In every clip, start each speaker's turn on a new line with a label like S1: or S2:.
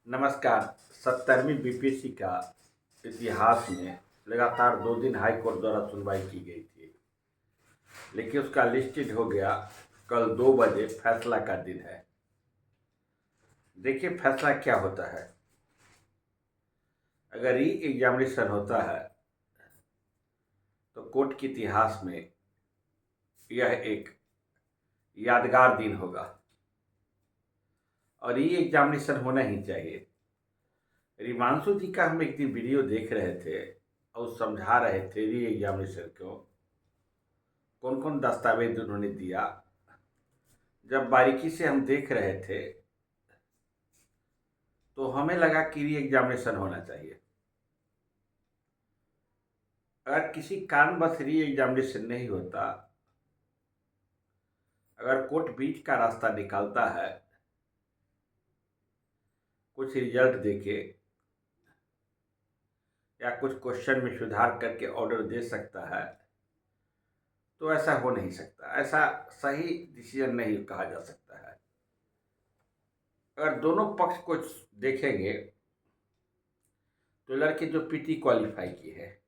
S1: नमस्कार। 70वीं बीपीएससी का इतिहास में लगातार 2 दिन हाई कोर्ट द्वारा सुनवाई की गई थी, लेकिन उसका लिस्टेड हो गया। कल 2 बजे फैसला का दिन है। देखिए फैसला क्या होता है। अगर री एग्जामिनेशन होता है तो कोर्ट के इतिहास में यह एक यादगार दिन होगा और री एग्जामिनेशन होना ही चाहिए। रिमांशु जी का हम एक दिन वीडियो देख रहे थे और समझा रहे थे री एग्जामिनेशन को, कौन कौन दस्तावेज उन्होंने दिया। जब बारीकी से हम देख रहे थे तो हमें लगा कि री एग्जामिनेशन होना चाहिए। अगर किसी कारणवश री एग्जामिनेशन नहीं होता, अगर कोर्ट बीच का रास्ता निकालता है कुछ रिजल्ट देके या कुछ क्वेश्चन में सुधार करके ऑर्डर दे सकता है, तो ऐसा हो नहीं सकता। ऐसा सही डिसीजन नहीं कहा जा सकता है। अगर दोनों पक्ष को देखेंगे तो लड़के जो पीटी क्वालिफाई किए हैं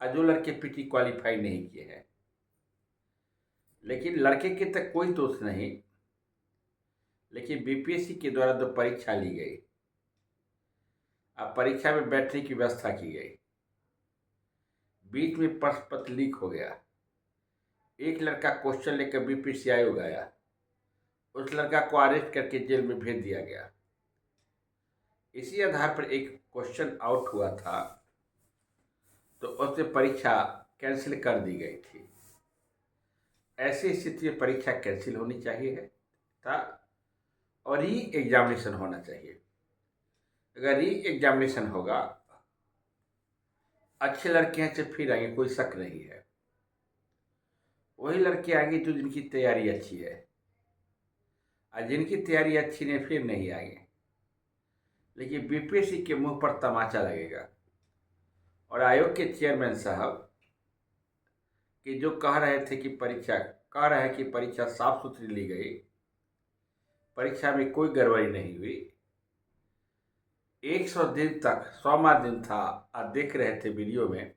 S1: और जो लड़के पीटी क्वालिफाई नहीं किए हैं, लेकिन लड़के के तक कोई दोष नहीं। लेकिन बीपीएससी के द्वारा जो परीक्षा ली गई, अब परीक्षा में बैठने की व्यवस्था की गई, बीच में प्रश्न पत्र लीक हो गया। एक लड़का क्वेश्चन लेकर बीपीएससी आयोग आया, उस लड़का को अरेस्ट करके जेल में भेज दिया गया। इसी आधार पर एक क्वेश्चन आउट हुआ था तो उससे परीक्षा कैंसिल कर दी गई थी। ऐसी स्थिति में परीक्षा कैंसिल होनी चाहिए था और री एग्जामिनेशन होना चाहिए। अगर री एग्जामिनेशन होगा, अच्छे लड़के हैं से फिर आएंगे, कोई शक नहीं है। वही लड़के आएंगे जो जिनकी तैयारी अच्छी है, और जिनकी तैयारी अच्छी नहीं फिर नहीं आएंगे। लेकिन बीपीएससी के मुंह पर तमाचा लगेगा और आयोग के चेयरमैन साहब कि जो कह रहे थे कि परीक्षा साफ सुथरी ली गई, परीक्षा में कोई गड़बड़ी नहीं हुई। 100 दिन तक 100वां दिन था, आप देख रहे थे वीडियो में,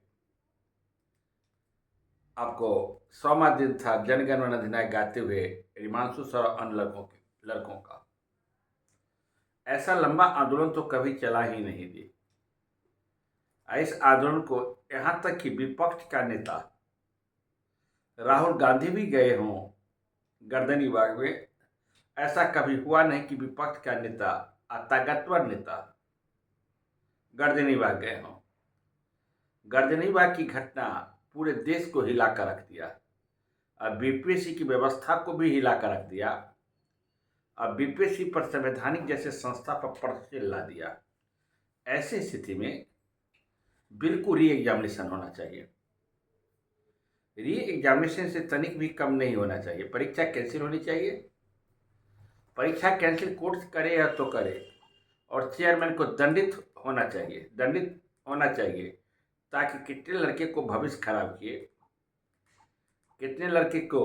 S1: आपको 100वां दिन था जनगण मन अधिनायक गाते हुए हिमांशु सर और अन्य लड़कों का। ऐसा लंबा आंदोलन तो कभी चला ही नहीं थी। इस आंदोलन को यहाँ तक कि विपक्ष का नेता राहुल गांधी भी गए हों गर्दनी बाग में, ऐसा कभी हुआ नहीं कि विपक्ष का नेता, ताकतवर नेता गर्दनी बाग गए हों। गर्दनी बाग की घटना पूरे देश को हिला कर रख दिया और बीपीएससी की व्यवस्था को भी हिला कर रख दिया। अब बीपीएससी पर संवैधानिक जैसे संस्था पर प्रश्न ला दिया। ऐसी स्थिति में बिल्कुल री एग्जामिनेशन होना चाहिए। री एग्जामिनेशन से तनिक भी कम नहीं होना चाहिए। परीक्षा कैंसिल होनी चाहिए। परीक्षा कैंसिल कोर्ट करे या तो करे, और चेयरमैन को दंडित होना चाहिए, ताकि कितने लड़के को भविष्य खराब किए, कितने लड़के को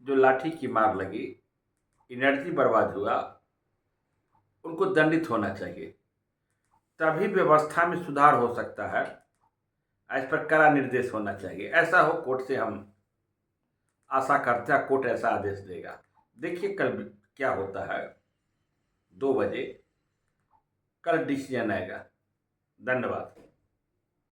S1: जो लाठी की मार लगी, एनर्जी बर्बाद हुआ, उनको दंडित होना चाहिए। तभी व्यवस्था में सुधार हो सकता है। इस पर कड़ा निर्देश होना चाहिए। ऐसा हो कोर्ट से हम आशा करते हैं कोर्ट ऐसा आदेश देगा। देखिए कल क्या होता है। 2 बजे कल डिसीजन आएगा। धन्यवाद।